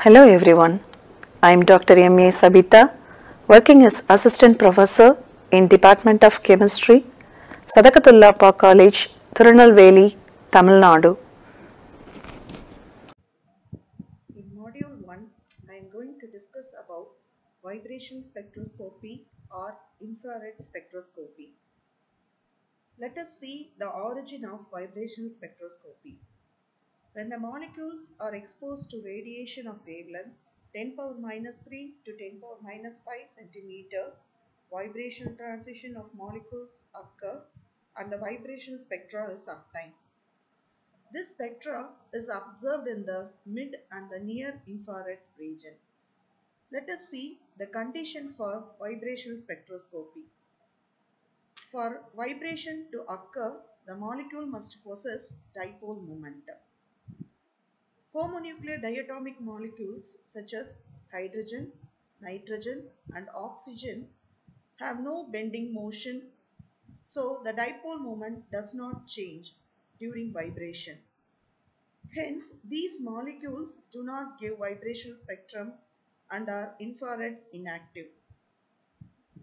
Hello everyone. I am Dr. M.A. Sabita, working as Assistant Professor in Department of Chemistry, Sadakatullappa College, Tirunelveli, Tamil Nadu. In Module 1, I am going to discuss about vibration spectroscopy or infrared spectroscopy. Let us see the origin of vibration spectroscopy. When the molecules are exposed to radiation of wavelength 10 power minus 3 to 10 power minus 5 centimeter, vibrational transition of molecules occur and the vibration spectra is obtained. This spectra is observed in the mid and the near infrared region. Let us see the condition for vibration spectroscopy. For vibration to occur, the molecule must possess dipole moment. Homonuclear diatomic molecules such as hydrogen, nitrogen and oxygen have no bending motion, so the dipole moment does not change during vibration. Hence, these molecules do not give vibrational spectrum and are infrared inactive.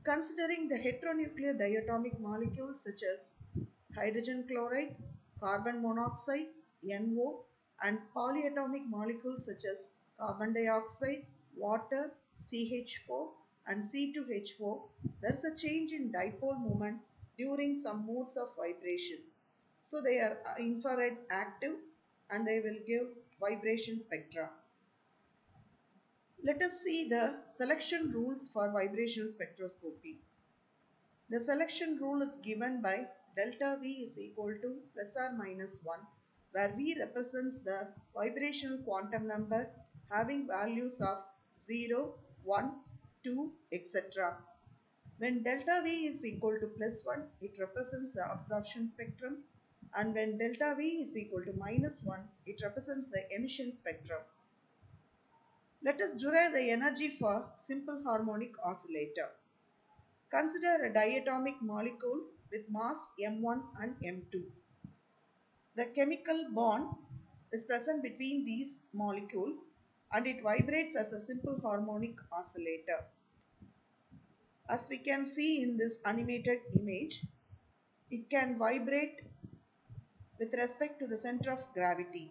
Considering the heteronuclear diatomic molecules such as hydrogen chloride, carbon monoxide, NO, and polyatomic molecules such as carbon dioxide, water, CH4, and C2H4, there is a change in dipole moment during some modes of vibration. So they are infrared active and they will give vibration spectra. Let us see the selection rules for vibration spectroscopy. The selection rule is given by delta V is equal to plus or minus 1, where V represents the vibrational quantum number having values of 0, 1, 2, etc. When delta V is equal to plus 1, it represents the absorption spectrum, and when delta V is equal to minus 1, it represents the emission spectrum. Let us derive the energy for simple harmonic oscillator. Consider a diatomic molecule with mass m1 and m2. The chemical bond is present between these molecules and it vibrates as a simple harmonic oscillator. As we can see in this animated image, it can vibrate with respect to the center of gravity.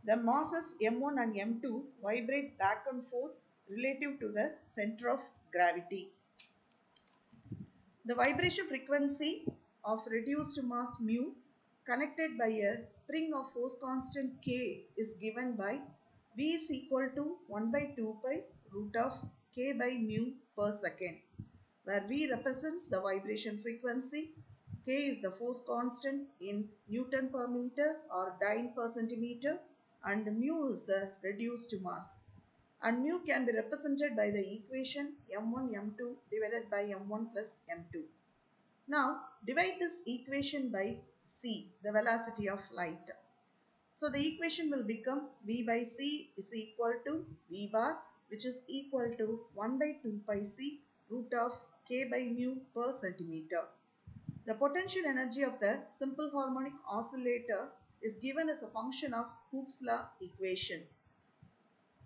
The masses m1 and m2 vibrate back and forth relative to the center of gravity. The vibration frequency of reduced mass mu connected by a spring of force constant K is given by V is equal to 1 by 2 pi root of K by mu per second, where V represents the vibration frequency, K is the force constant in Newton per meter or dyne per centimeter, and mu is the reduced mass. And mu can be represented by the equation m1 m2 divided by m1 plus m2. Now divide this equation by c, the velocity of light. So the equation will become v by c is equal to v bar, which is equal to 1 by 2 pi c root of k by mu per centimeter. The potential energy of the simple harmonic oscillator is given as a function of Hooke's law equation.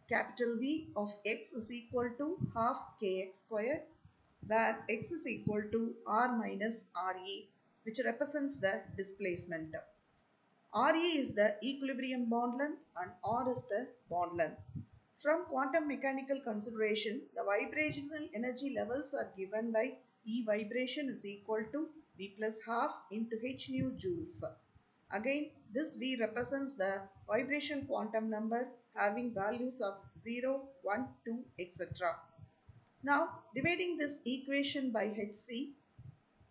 Capital V of x is equal to half kx square, where x is equal to r minus re, which represents the displacement. Re is the equilibrium bond length and r is the bond length. From quantum mechanical consideration, the vibrational energy levels are given by E vibration is equal to V plus half into h nu joules. Again, this V represents the vibration quantum number having values of 0, 1, 2, etc. Now, dividing this equation by Hc,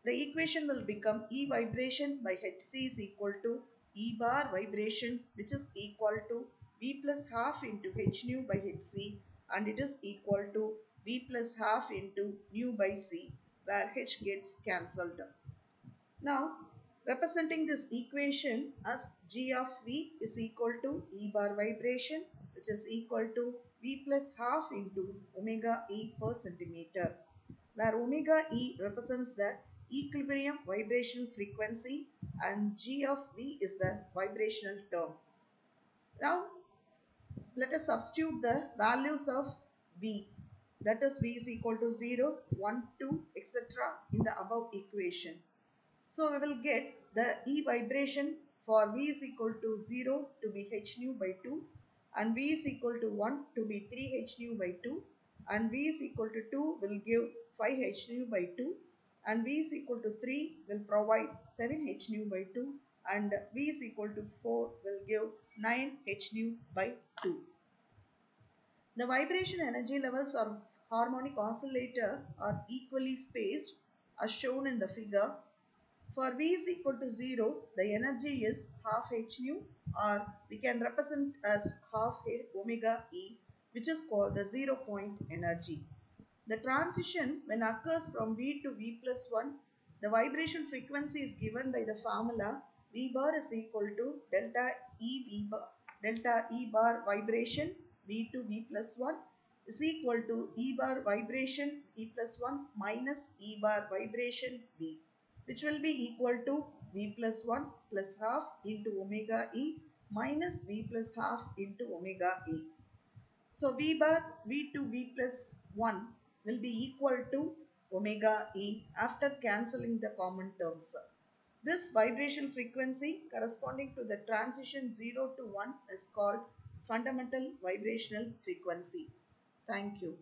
the equation will become E vibration by Hc is equal to E bar vibration, which is equal to V plus half into h nu by Hc, and it is equal to V plus half into nu by c, where h gets cancelled. Now, representing this equation as G of V is equal to E bar vibration, which is equal to V plus half into omega E per centimeter, where omega E represents the equilibrium vibration frequency and G of V is the vibrational term. Now, Let us substitute the values of V. That is V is equal to 0, 1, 2, etc. in the above equation. So we will get the E vibration for V is equal to 0 to be h nu by 2, and V is equal to 1 to be 3 h nu by 2, and V is equal to 2 will give 5 h nu by 2, and V is equal to 3 will provide 7 h nu by 2, and V is equal to 4 will give 9 h nu by 2. The vibration energy levels of harmonic oscillator are equally spaced as shown in the figure. For V is equal to 0, the energy is half h nu, or we can represent as half omega E, which is called the 0 point energy. The transition when occurs from V to V plus 1, the vibration frequency is given by the formula V bar is equal to delta E bar vibration V to V plus 1 is equal to E bar vibration V plus 1 minus E bar vibration V, which will be equal to V plus 1 plus half into omega E minus V plus half into omega E. So V bar V to V plus 1 will be equal to omega E after cancelling the common terms. This vibration frequency corresponding to the transition 0 to 1 is called fundamental vibrational frequency. Thank you.